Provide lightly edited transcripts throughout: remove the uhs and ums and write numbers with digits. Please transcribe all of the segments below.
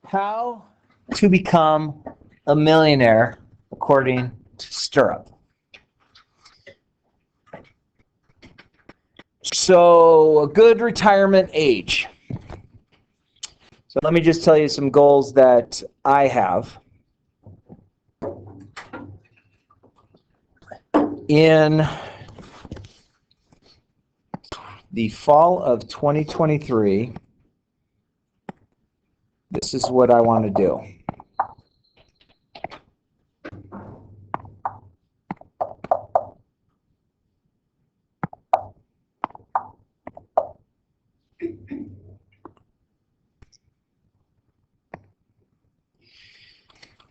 How to become a millionaire according to Stirrup. So, a good retirement age. So let me just tell you some goals that I have. In the fall of 2023, this is what I want to do.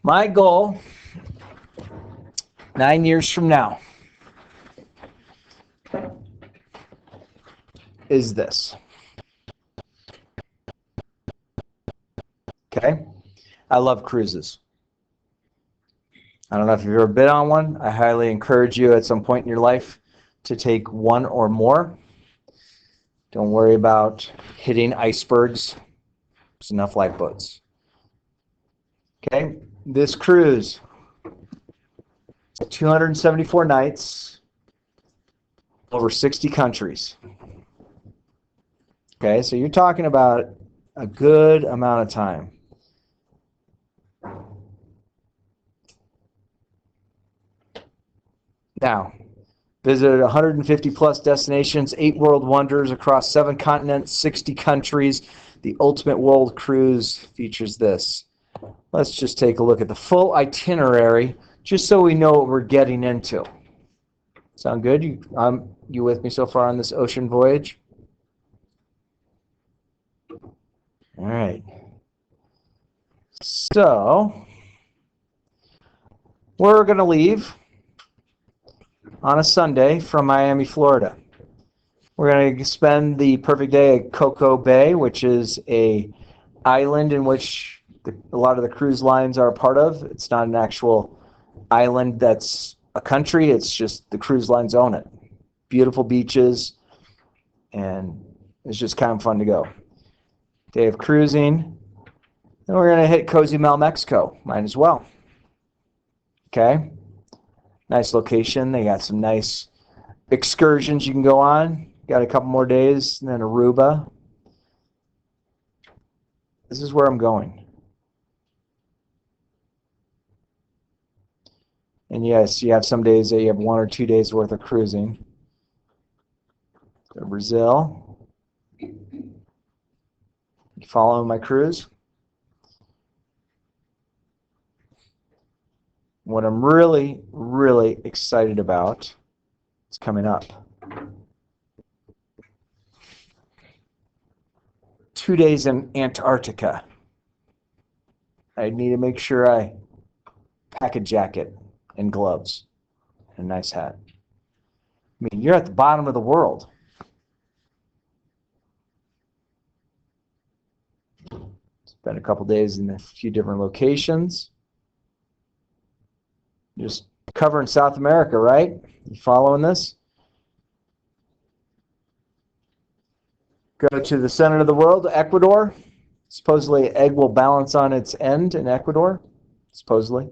My goal, 9 years from now, is this. Okay? I love cruises. I don't know if you've ever been on one. I highly encourage you at some point in your life to take one or more. Don't worry about hitting icebergs. There's enough lifeboats. Okay? This cruise, 274 nights, over 60 countries. Okay, so you're talking about a good amount of time. Now, visited 150 plus destinations, 8 world wonders across 7 continents, 60 countries. The Ultimate World Cruise features this. Let's just take a look at the full itinerary, just so we know what we're getting into. Sound good? You with me so far on this ocean voyage? All right. So, we're going to leave on a Sunday from Miami, Florida. We're going to spend the perfect day at Coco Bay, which is an island in which a lot of the cruise lines are a part of. It's not an actual island that's a country. It's just the cruise lines own it. Beautiful beaches, and it's just kind of fun to go. Day of cruising. Then we're going to hit Cozumel, Mexico. Might as well. Okay. Nice location. They got some nice excursions you can go on. Got a couple more days, and then Aruba. This is where I'm going. And yes, you have some days that you have 1 or 2 days worth of cruising. Go to Brazil. You following my cruise? What I'm really, really excited about is coming up. 2 days in Antarctica. I need to make sure I pack a jacket and gloves and a nice hat. I mean, you're at the bottom of the world. Spent a couple days in a few different locations. Just covering South America, right? You following this? Go to the center of the world, Ecuador. Supposedly, egg will balance on its end in Ecuador. Supposedly.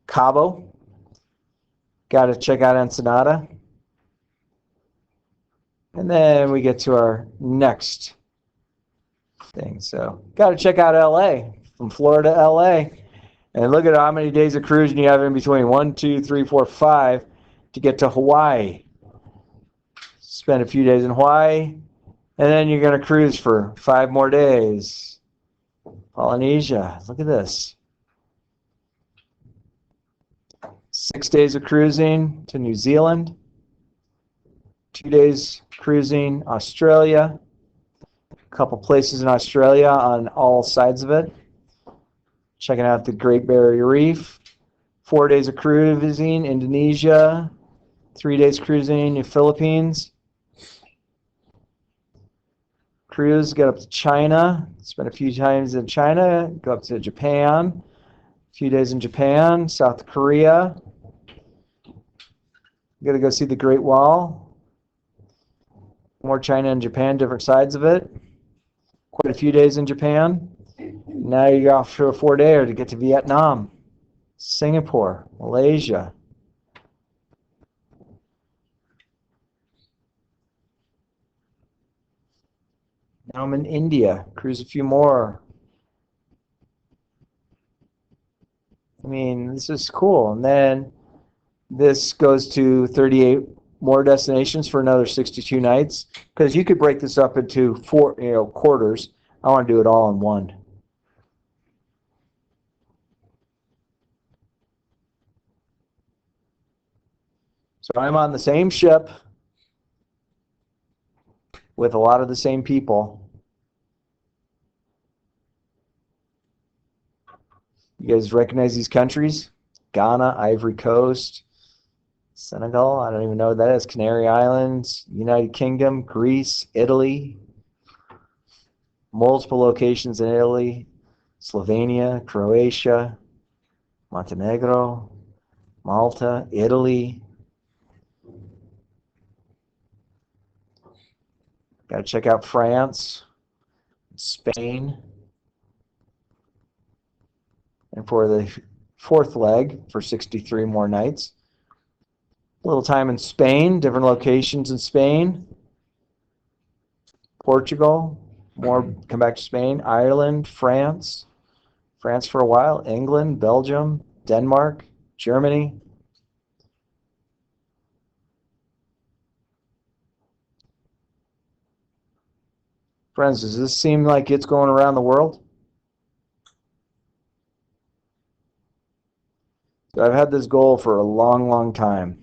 Cabo. Got to check out Ensenada. And then we get to our next thing. So, got to check out LA. From Florida to LA. And look at how many days of cruising you have in between. 1, 2, 3, 4, 5 to get to Hawaii. Spend a few days in Hawaii. And then you're going to cruise for 5 more days. Polynesia. Look at this. 6 days of cruising to New Zealand. 2 days cruising Australia. A couple places in Australia on all sides of it. Checking out the Great Barrier Reef. 4 days of cruising Indonesia. 3 days cruising the Philippines. Cruise, get up to China. Spend a few times in China. Go up to Japan. A few days in Japan. South Korea. Got to go see the Great Wall. more China and Japan, different sides of it. Quite a few days in Japan. Now you're off for a 4-dayer to get to Vietnam, Singapore, Malaysia. Now I'm in India, cruise a few more. I mean, this is cool. And then this goes to 38 more destinations for another 62 nights. Because you could break this up into four, quarters. I want to do it all in one. So I'm on the same ship with a lot of the same people. You guys recognize these countries? Ghana, Ivory Coast, Senegal, I don't even know what that is, Canary Islands, United Kingdom, Greece, Italy, multiple locations in Italy, Slovenia, Croatia, Montenegro, Malta, Italy. Got to check out France, Spain. And for the fourth leg, for 63 more nights, a little time in Spain, different locations in Spain. Portugal, more, come back to Spain. Ireland, France for a while. England, Belgium, Denmark, Germany. Friends, does this seem like it's going around the world? So I've had this goal for a long, long time.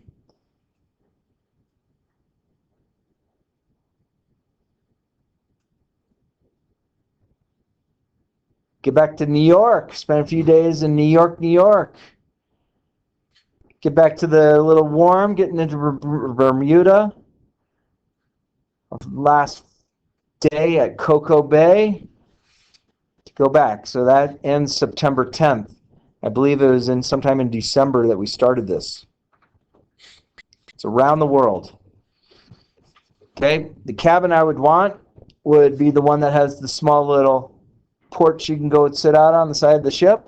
Get back to New York. Spend a few days in New York, New York. Get back to the little warm, getting into Bermuda. Last day at Coco Bay. Go back. So that ends September 10th. I believe it was in sometime in December that we started this. It's around the world. Okay, the cabin I would want would be the one that has the small little porch you can go and sit out on the side of the ship.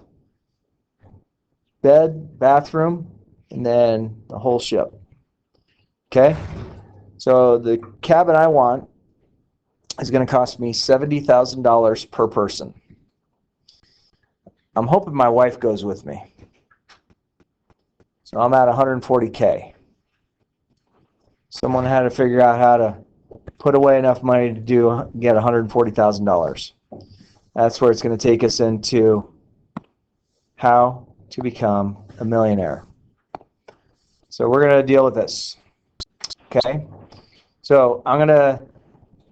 Bed, bathroom, and then the whole ship. Okay, so the cabin I want is going to cost me $70,000 per person. I'm hoping my wife goes with me. So I'm at $140K. Someone had to figure out how to put away enough money to get $140,000. That's where it's going to take us into how to become a millionaire. So we're going to deal with this. Okay? So I'm going to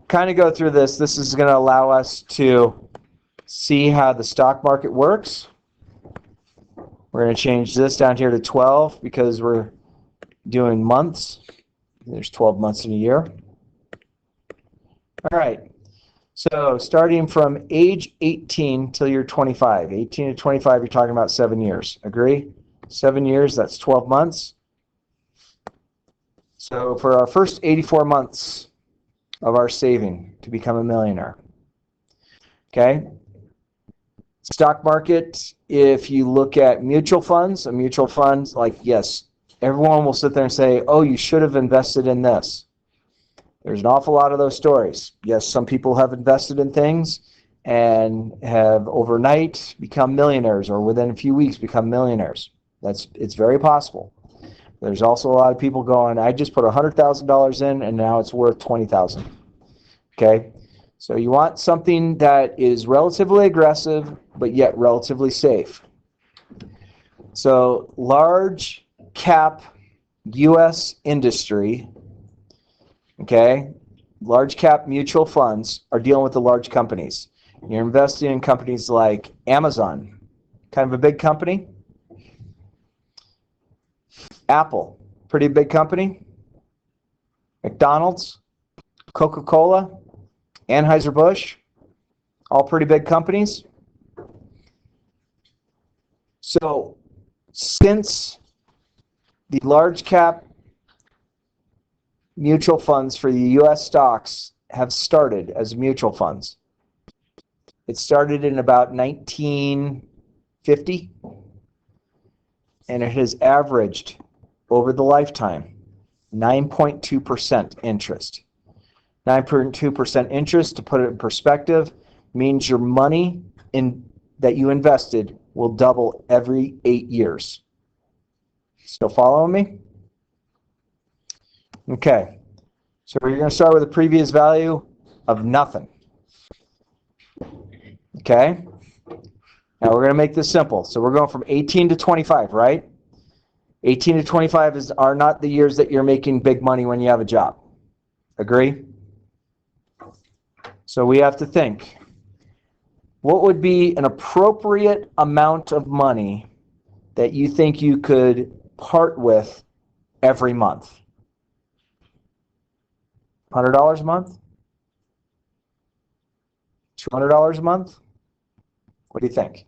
kind of go through this. This is going to allow us to see how the stock market works. We're going to change this down here to 12 because we're doing months. There's 12 months in a year. All right. So starting from age 18 till you're 25. 18 to 25, you're talking about 7 years. Agree? 7 years, that's 12 months. So for our first 84 months of our saving to become a millionaire. Okay? Stock market, if you look at mutual funds, a mutual fund, like, yes, everyone will sit there and say, oh, you should have invested in this. There's an awful lot of those stories. Yes, some people have invested in things and have overnight become millionaires or within a few weeks become millionaires. It's very possible. There's also a lot of people going, I just put $100,000 in and now it's worth $20,000. Okay? So you want something that is relatively aggressive but yet relatively safe. So large cap U.S. industry, okay, large cap mutual funds are dealing with the large companies. You're investing in companies like Amazon, kind of a big company. Apple, pretty big company. McDonald's, Coca-Cola, Anheuser-Busch, all pretty big companies. So since the large cap mutual funds for the U.S. stocks have started as mutual funds? It started in about 1950, and it has averaged over the lifetime 9.2% interest. 9.2% interest, to put it in perspective, means your money that you invested will double every 8 years. Still following me? Okay, so we're going to start with a previous value of nothing. Okay, now we're going to make this simple. So we're going from 18 to 25, right? 18 to 25 are not the years that you're making big money when you have a job. Agree? So we have to think, what would be an appropriate amount of money that you think you could part with every month? $100 a month? $200 a month? What do you think?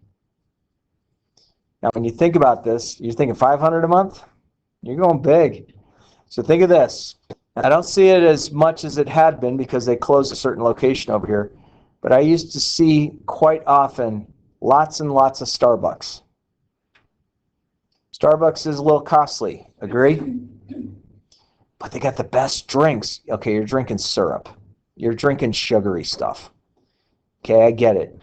Now, when you think about this, you're thinking $500 a month? You're going big. So think of this. I don't see it as much as it had been because they closed a certain location over here, but I used to see quite often lots and lots of Starbucks. Starbucks is a little costly, agree? But they got the best drinks. Okay, you're drinking syrup. You're drinking sugary stuff. Okay, I get it.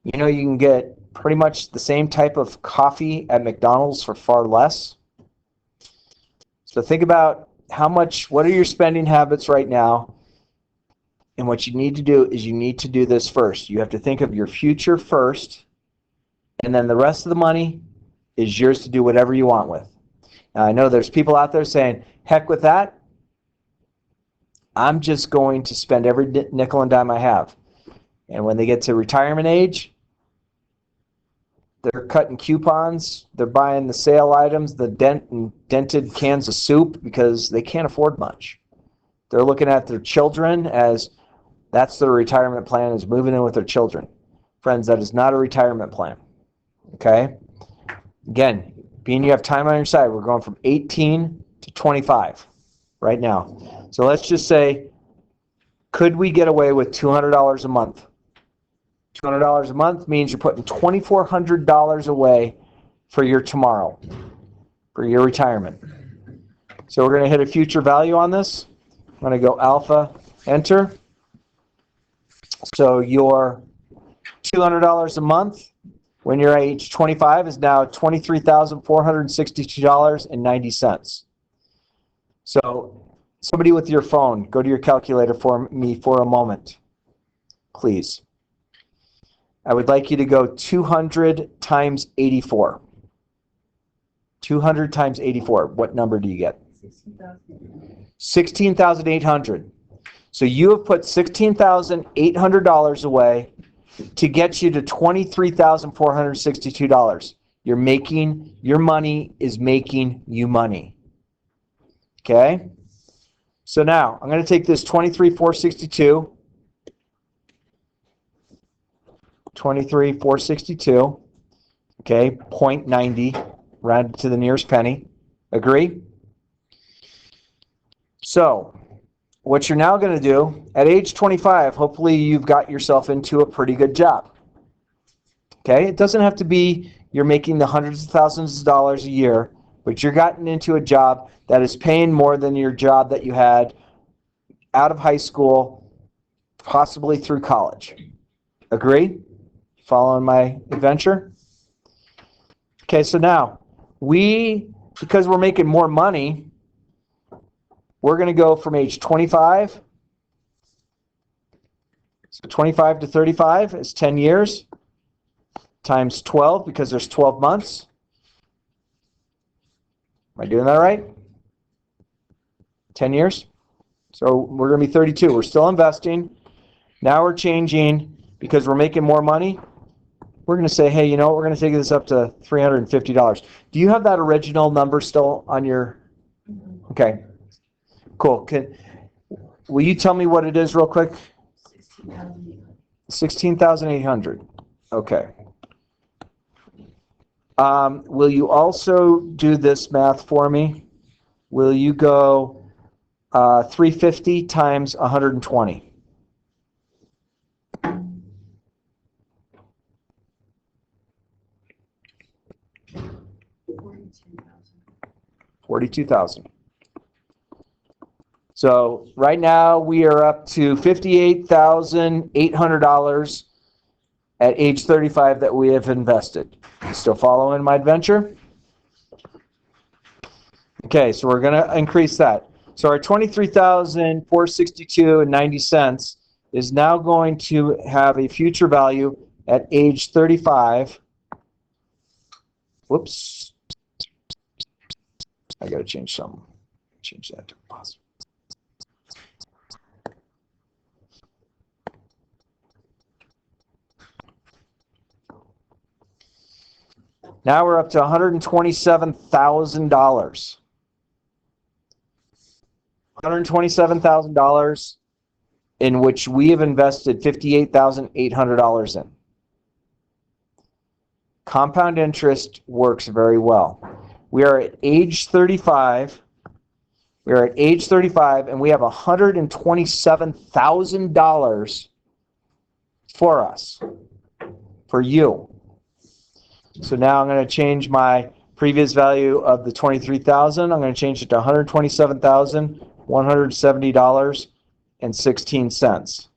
You know, you can get pretty much the same type of coffee at McDonald's for far less. So think about what are your spending habits right now? And what you need to do is you need to do this first. You have to think of your future first, and then the rest of the money is yours to do whatever you want with. Now, I know there's people out there saying, heck with that. I'm just going to spend every nickel and dime I have. And when they get to retirement age, they're cutting coupons, they're buying the sale items, the dented cans of soup, because they can't afford much. They're looking at their children as that's their retirement plan, is moving in with their children. Friends, that is not a retirement plan. Okay? Again, being you have time on your side, we're going from 18 to 25 right now. So let's just say, could we get away with $200 a month? $200 a month means you're putting $2,400 away for your tomorrow, for your retirement. So we're going to hit a future value on this. I'm going to go alpha, enter. So your $200 a month when you're age 25 is now $23,462.90. So somebody with your phone, go to your calculator for me for a moment, please. I would like you to go 200 times 84. 200 times 84. What number do you get? 16,800. So you have put $16,800 away to get you to $23,462. Your money is making you money. Okay? So now I'm going to take this 23,462. 23,462, okay, 0.90, rounded to the nearest penny. Agree? So, what you're now going to do, at age 25, hopefully you've got yourself into a pretty good job. Okay? It doesn't have to be you're making the hundreds of thousands of dollars a year, but you're gotten into a job that is paying more than your job that you had out of high school, possibly through college. Agree? Following my adventure? Okay, so now, because we're making more money, we're going to go from age 25, so 25 to 35 is 10 years, times 12, because there's 12 months. Am I doing that right? 10 years? So we're going to be 32. We're still investing. Now we're changing, because we're making more money. We're going to say, hey, you know what? We're going to take this up to $350. Do you have that original number still on your? Okay, cool. Will you tell me what it is real quick? 16,800. Okay. Will you also do this math for me? Will you go 350 times 120. 42,000. So right now we are up to $58,800 at age 35 that we have invested. Still following my adventure? Okay, so we're going to increase that. So our $23,462.90 is now going to have a future value at age 35. Whoops. I got to change something. Change that to positive. Now we're up to $127,000. $127,000 in which we have invested $58,800 in. Compound interest works very well. We are at age 35. We are at age 35 and we have $127,000 for us, for you. So now I'm going to change my previous value of the $23,000. I'm going to change it to $127,170.16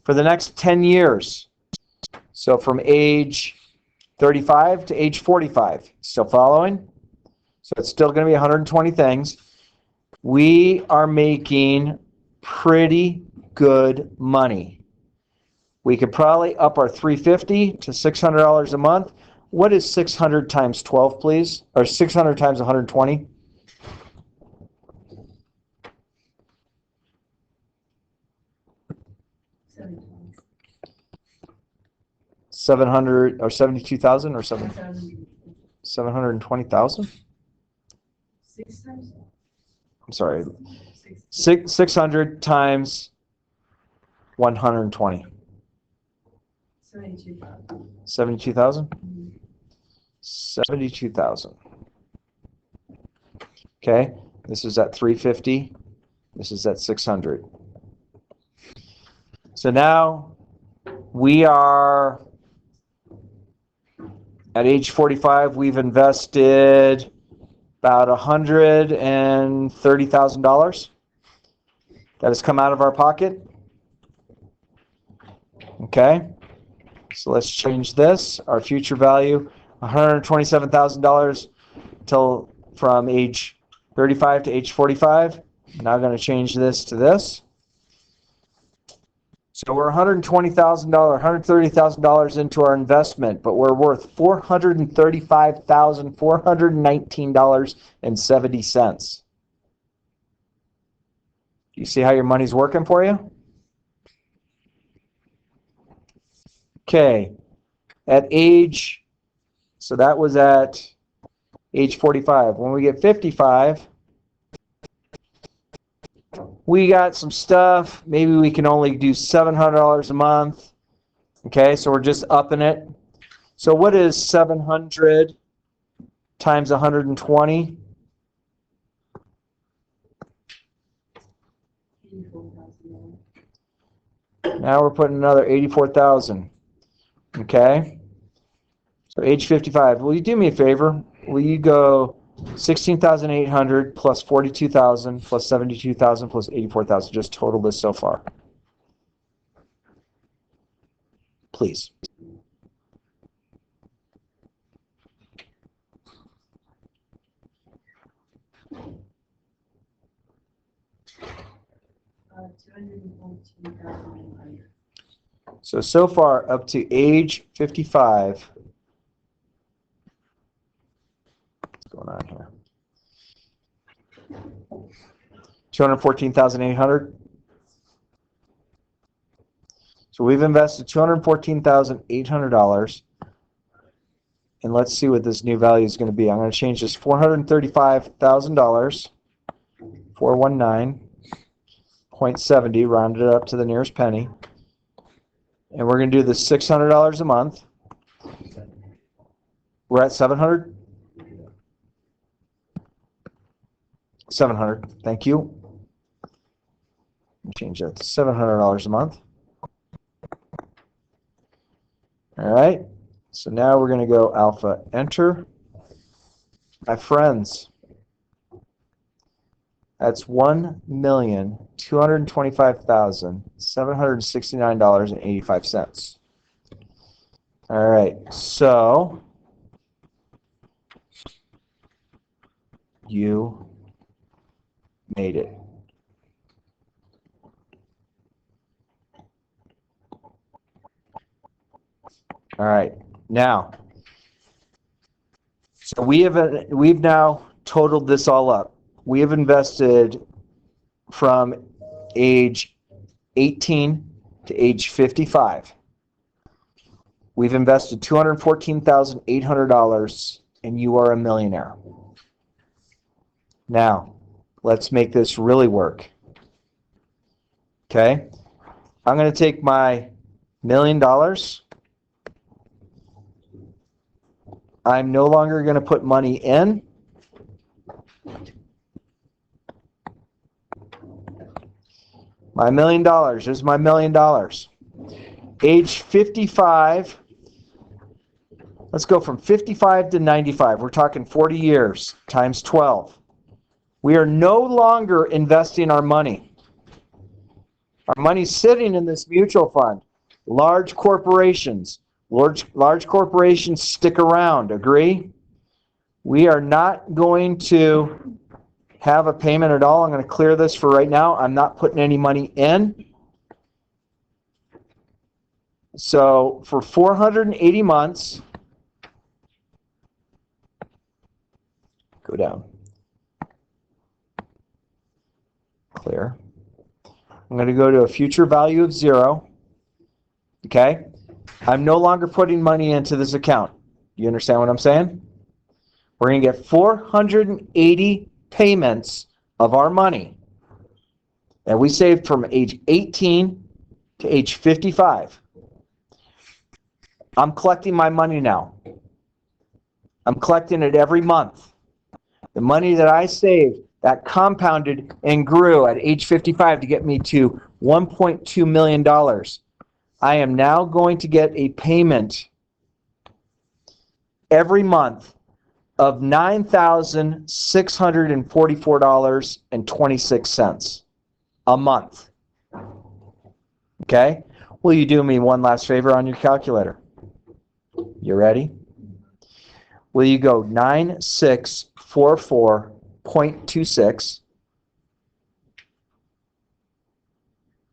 for the next 10 years. So from age 35 to age 45. Still following? So it's still going to be 120 things. We are making pretty good money. We could probably up our $350 to $600 a month. What is 600 times 12, please? Or 600 times 120? $700 or $72,000 or 720,000? I'm sorry. 600 times 120. 72,000? 72,000. Okay, this is at 350. This is at 600. So now we are at age 45. We've invested about $130,000. That has come out of our pocket. Okay, so let's change this. Our future value, $127,000 till from age 35 to age 45. Now I'm going to change this to this. So we're $120,000, $130,000 into our investment, but we're worth $435,419.70. Do you see how your money's working for you? Okay, at age, so that was at age 45. When we get 55, we got some stuff. Maybe we can only do $700 a month. Okay, so we're just upping it. So what is 700 times 120? Now we're putting another 84,000. Okay, so age 55. Will you do me a favor? Will you go 16,800 plus 42,000 plus 72,000 plus 84,000? Just total this so far, please. So far up to age 55. What's going on here? 214,800. So we've invested $214,800. And let's see what this new value is going to be. I'm going to change this $435,000, 419.70, rounded up to the nearest penny. And we're going to do this $600 a month. We're at 700? 700, thank you. Change that to $700 a month. All right. So now we're going to go alpha enter. My friends, that's $1,225,769.85. All right. So you made it. All right. Now, so we've now totaled this all up. We have invested from age 18 to age 55. We've invested $214,800, and you are a millionaire. Now, let's make this really work. Okay? I'm going to take my $1 million. I'm no longer going to put money in. My $1 million is my $1 million. Age 55. Let's go from 55 to 95. We're talking 40 years times 12. We are no longer investing our money. Our money's sitting in this mutual fund. Large corporations. Large corporations stick around. Agree? We are not going to have a payment at all. I'm going to clear this for right now. I'm not putting any money in. So for 480 months, go down. Clear. I'm going to go to a future value of 0. Okay? I'm no longer putting money into this account. You understand what I'm saying? We're going to get 480 payments of our money that we saved from age 18 to age 55. I'm collecting my money now. I'm collecting it every month. The money that I saved, that compounded and grew at age 55 to get me to $1.2 million. I am now going to get a payment every month of $9,644.26 a month. Okay? Will you do me one last favor on your calculator? You ready? Will you go 9644.26?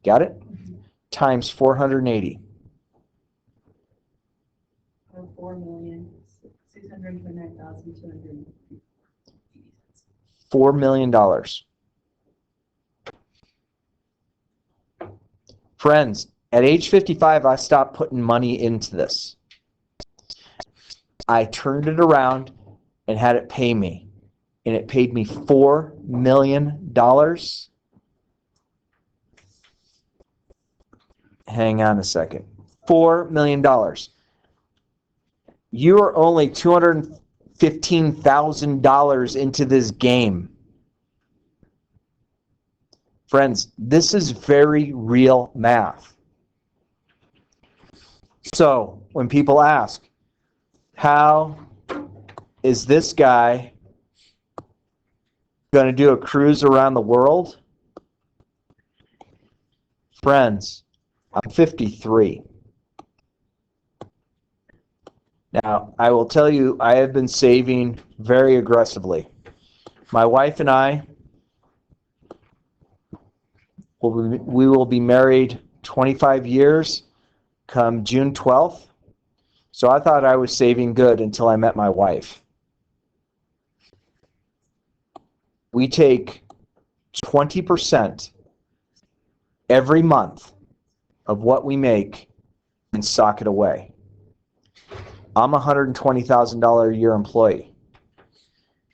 Got it? Times 480. $4,629,280. $4 million. Friends, at age 55, I stopped putting money into this. I turned it around and had it pay me. And it paid me $4 million. Hang on a second. $4 million. You are only $215,000 into this game. Friends, this is very real math. So, when people ask, how is this guy going to do a cruise around the world? Friends, I'm 53. Now, I will tell you, I have been saving very aggressively. My wife and I, we will be married 25 years come June 12th. So I thought I was saving good until I met my wife. We take 20% every month of what we make and sock it away. I'm a $120,000 a year employee.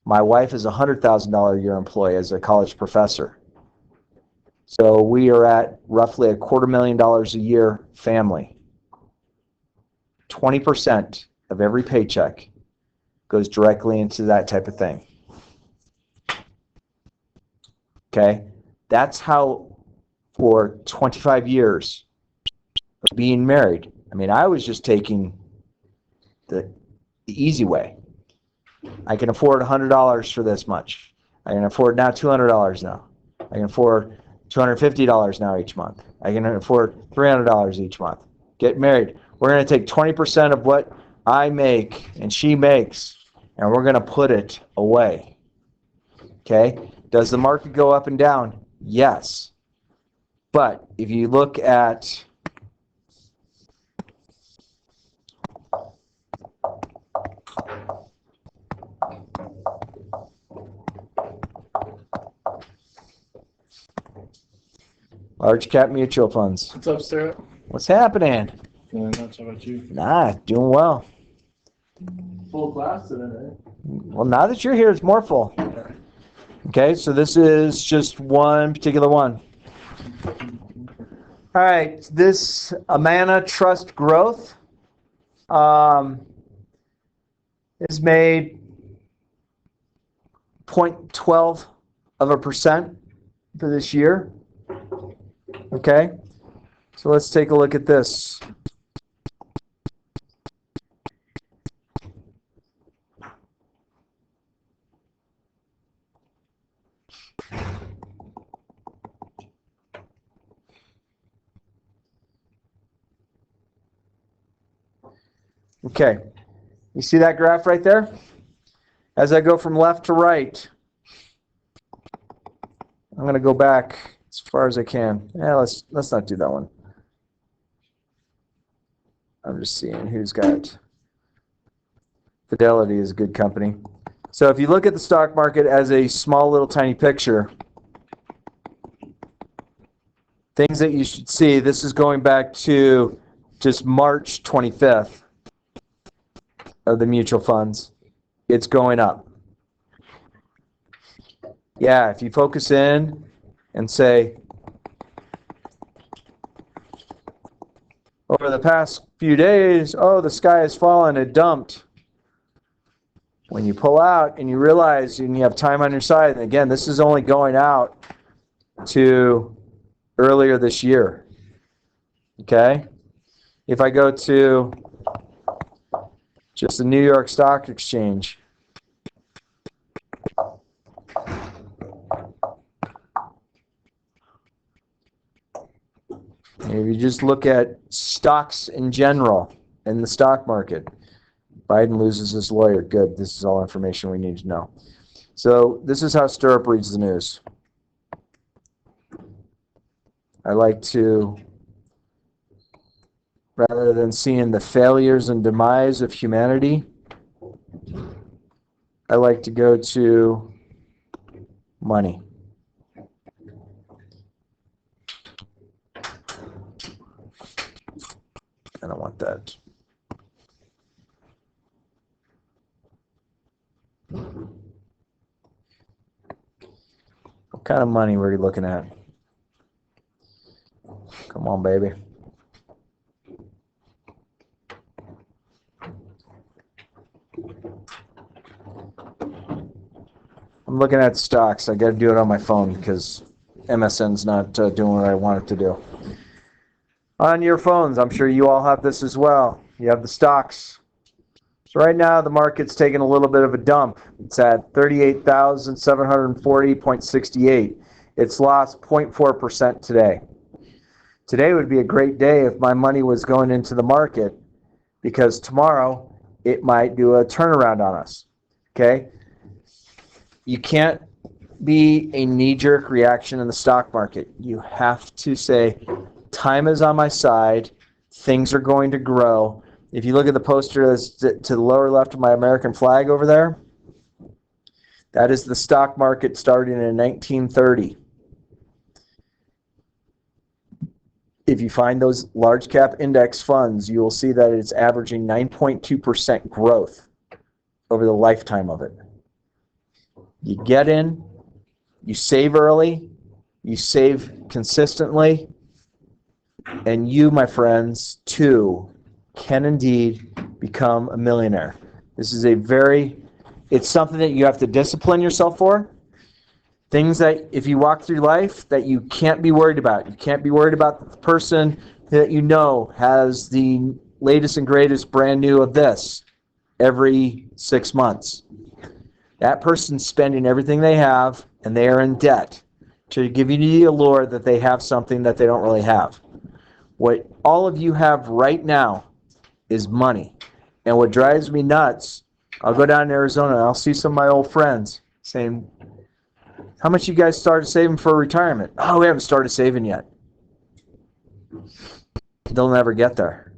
My wife is a $100,000 a year employee as a college professor. So we are at roughly $250,000 a year family. 20% of every paycheck goes directly into that type of thing. Okay? That's how for 25 years of being married. I mean, I was just taking the easy way. I can afford $100 for this much. I can afford now $200 now. I can afford $250 now each month. I can afford $300 each month. Get married. We're going to take 20% of what I make and she makes, and we're going to put it away. Okay? Does the market go up and down? Yes. But if you look at large cap mutual funds. What's up, Stuart? What's happening? Not so about you. Nah, doing well. Full class today, right? Well, now that you're here, it's more full. Okay, so this is just one particular one. All right, this Amana Trust Growth is made 0.12% for this year. Okay, so let's take a look at this. Okay, you see that graph right there? As I go from left to right, I'm going to go back as far as I can. Yeah, let's not do that one. I'm just seeing who's got. Fidelity is a good company. So if you look at the stock market as a small little tiny picture, things that you should see, this is going back to just March 25th of the mutual funds. It's going up. Yeah, if you focus in and say, over the past few days, oh, the sky has fallen, it dumped. When you pull out and you realize and you have time on your side, and again, this is only going out to earlier this year. Okay? If I go to just the New York Stock Exchange, if you just look at stocks in general in the stock market, Biden loses his lawyer. Good. This is all information we need to know. So this is how Stirrup reads the news. I like to, rather than seeing the failures and demise of humanity, I like to go to money. I don't want that. What kind of money were you looking at? Come on, baby. I'm looking at stocks. I got to do it on my phone because MSN's not doing what I want it to do. On your phones, I'm sure you all have this as well. You have the stocks. So right now, the market's taking a little bit of a dump. It's at 38,740.68. It's lost 0.4% today. Today would be a great day if my money was going into the market, because tomorrow it might do a turnaround on us. Okay? You can't be a knee-jerk reaction in the stock market. You have to say, time is on my side. Things are going to grow. If you look at the poster that's to the lower left of my American flag over there, that is the stock market starting in 1930. If you find those large cap index funds, you will see that it's averaging 9.2% growth over the lifetime of it. You get in, you save early, you save consistently, and you, my friends, too, can indeed become a millionaire. This is it's something that you have to discipline yourself for. Things that if you walk through life that you can't be worried about. You can't be worried about the person that you know has the latest and greatest brand new of this every 6 months. That person's spending everything they have and they are in debt to give you the allure that they have something that they don't really have. What all of you have right now is money. And what drives me nuts, I'll go down to Arizona and I'll see some of my old friends saying, how much you guys started saving for retirement? Oh, we haven't started saving yet. They'll never get there.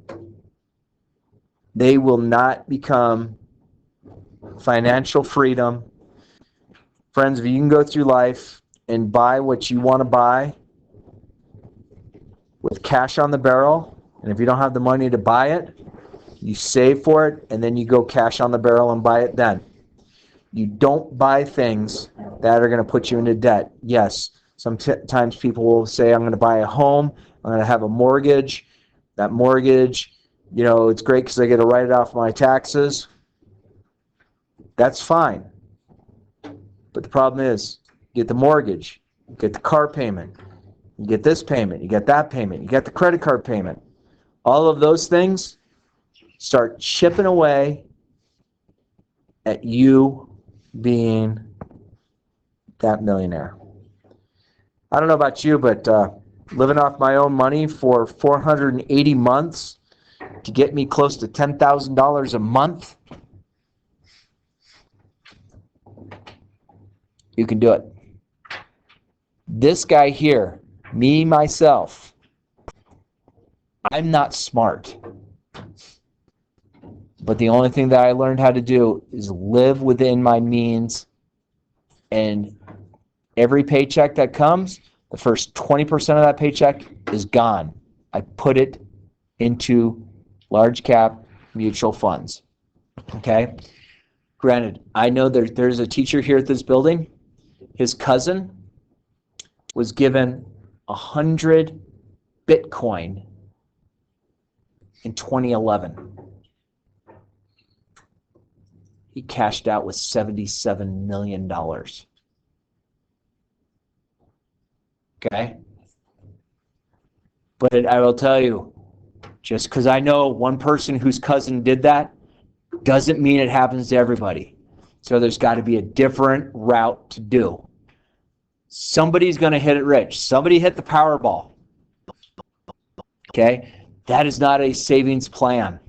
They will not become financial freedom. Friends, if you can go through life and buy what you want to buy with cash on the barrel, and if you don't have the money to buy it, you save for it, and then you go cash on the barrel and buy it then. You don't buy things that are going to put you into debt. Yes, sometimes people will say, I'm going to buy a home, I'm going to have a mortgage. That mortgage, it's great because I get to write it off my taxes. That's fine. But the problem is, you get the mortgage, you get the car payment, you get this payment, you get that payment, you get the credit card payment. All of those things start chipping away at you being that millionaire. I don't know about you, but living off my own money for 480 months to get me close to $10,000 a month, you can do it. This guy here, me, myself, I'm not smart. But the only thing that I learned how to do is live within my means. And every paycheck that comes, the first 20% of that paycheck is gone. I put it into large cap mutual funds. Okay? Granted, I know there's a teacher here at this building. His cousin was given 100 Bitcoin in 2011. He cashed out with $77 million. Okay? But I will tell you, just because I know one person whose cousin did that, doesn't mean it happens to everybody. So there's got to be a different route to do. Somebody's going to hit it rich. Somebody hit the Powerball. Okay? That is not a savings plan.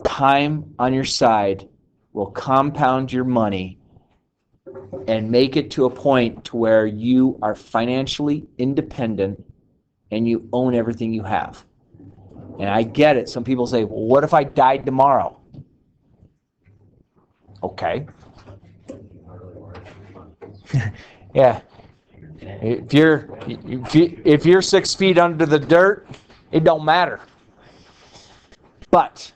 Time on your side will compound your money and make it to a point to where you are financially independent and you own everything you have. And I get it. Some people say, well, what if I died tomorrow? Okay. Yeah. If you're 6 feet under the dirt, it don't matter. But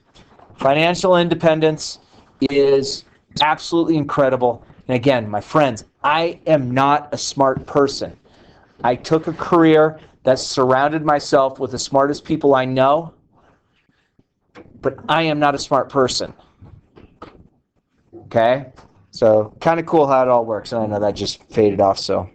financial independence is absolutely incredible. And again, my friends, I am not a smart person. I took a career that surrounded myself with the smartest people I know, but I am not a smart person. Okay? So kind of cool how it all works. And I know that just faded off, so